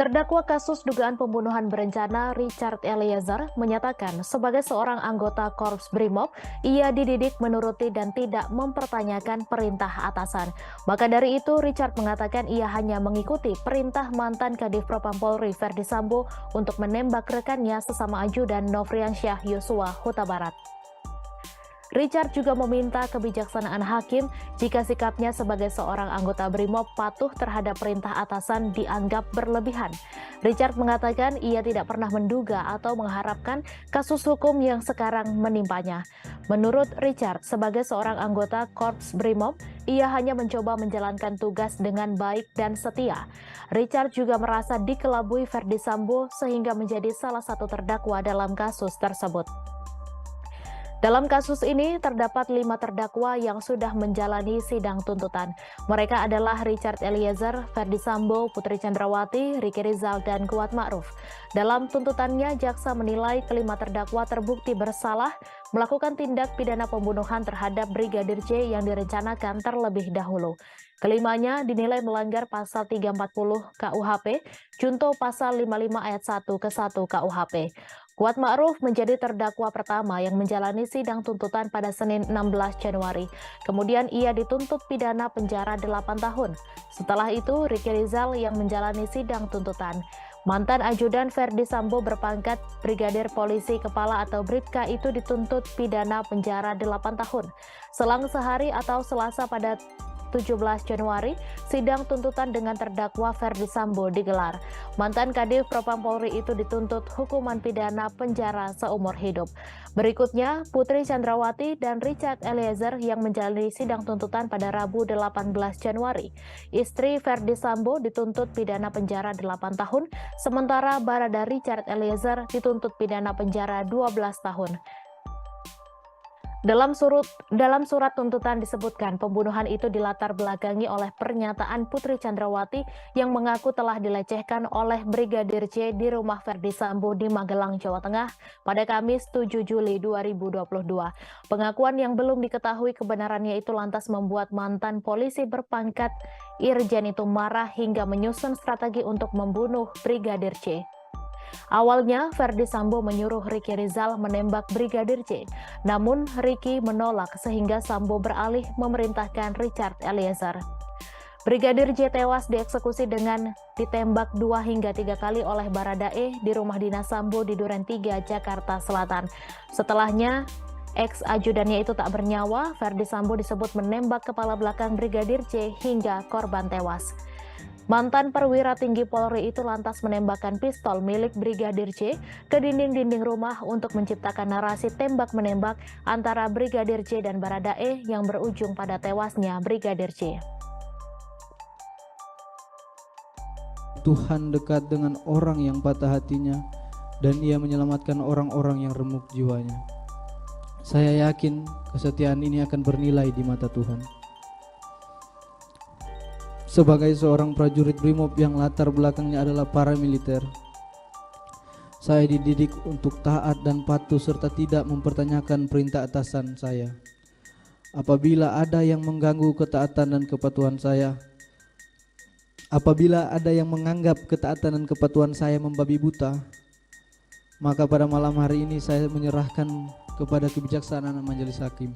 Terdakwa kasus dugaan pembunuhan berencana Richard Eliezer menyatakan sebagai seorang anggota Korps Brimob, ia dididik menuruti dan tidak mempertanyakan perintah atasan. Maka dari itu, Richard mengatakan ia hanya mengikuti perintah mantan Kadif Propam Polri Verdi Sambo untuk menembak rekannya sesama ajudan Nofriansyah Yosua Huta Barat. Richard juga meminta kebijaksanaan hakim jika sikapnya sebagai seorang anggota Brimob patuh terhadap perintah atasan dianggap berlebihan. Richard mengatakan ia tidak pernah menduga atau mengharapkan kasus hukum yang sekarang menimpanya. Menurut Richard, sebagai seorang anggota Korps Brimob, ia hanya mencoba menjalankan tugas dengan baik dan setia. Richard juga merasa dikelabui Verdi Sambo sehingga menjadi salah satu terdakwa dalam kasus tersebut. Dalam kasus ini, terdapat 5 terdakwa yang sudah menjalani sidang tuntutan. Mereka adalah Richard Eliezer, Verdi Sambo, Putri Chandrawati, Ricky Rizal, dan Kuat Ma'ruf. Dalam tuntutannya, jaksa menilai kelima terdakwa terbukti bersalah melakukan tindak pidana pembunuhan terhadap Brigadir J yang direncanakan terlebih dahulu. Kelimanya dinilai melanggar pasal 340 KUHP, junto pasal 55 ayat 1 ke 1 KUHP. Kuat Ma'ruf menjadi terdakwa pertama yang menjalani sidang tuntutan pada Senin 16 Januari. Kemudian ia dituntut pidana penjara 8 tahun. Setelah itu, Ricky Rizal yang menjalani sidang tuntutan. Mantan ajudan Verdi Sambo berpangkat Brigadir Polisi Kepala atau Bribka itu dituntut pidana penjara 8 tahun. Selang sehari atau Selasa pada 17 Januari, sidang tuntutan dengan terdakwa Verdi Sambo digelar. Mantan Kadif Propam Polri itu dituntut hukuman pidana penjara seumur hidup. Berikutnya, Putri Chandrawati dan Richard Eliezer yang menjalani sidang tuntutan pada Rabu 18 Januari. Istri Verdi Sambo dituntut pidana penjara 8 tahun, sementara Barada Richard Eliezer dituntut pidana penjara 12 tahun. Dalam surat tuntutan disebutkan pembunuhan itu dilatar belakangi oleh pernyataan Putri Chandrawati yang mengaku telah dilecehkan oleh Brigadir J di rumah Verdi Sambo di Magelang, Jawa Tengah pada Kamis 7 Juli 2022. Pengakuan yang belum diketahui kebenarannya itu lantas membuat mantan polisi berpangkat Irjen itu marah hingga menyusun strategi untuk membunuh Brigadir J. Awalnya, Verdi Sambo menyuruh Ricky Rizal menembak Brigadir J. Namun, Ricky menolak sehingga Sambo beralih memerintahkan Richard Eliezer. Brigadir J tewas dieksekusi dengan ditembak 2 hingga 3 kali oleh Baradae di rumah dinas Sambo di Duren 3, Jakarta Selatan. Setelahnya, ex-ajudannya itu tak bernyawa, Verdi Sambo disebut menembak kepala belakang Brigadir J hingga korban tewas. Mantan perwira tinggi Polri itu lantas menembakkan pistol milik Brigadir J ke dinding-dinding rumah untuk menciptakan narasi tembak-menembak antara Brigadir J dan Baradae yang berujung pada tewasnya Brigadir J. Tuhan dekat dengan orang yang patah hatinya dan ia menyelamatkan orang-orang yang remuk jiwanya. Saya yakin kesetiaan ini akan bernilai di mata Tuhan. Sebagai seorang prajurit Brimob yang latar belakangnya adalah paramiliter, saya dididik untuk taat dan patuh serta tidak mempertanyakan perintah atasan saya. Apabila ada yang mengganggu ketaatan dan kepatuhan saya, apabila ada yang menganggap ketaatan dan kepatuhan saya membabi buta, maka pada malam hari ini saya menyerahkan kepada kebijaksanaan majelis hakim.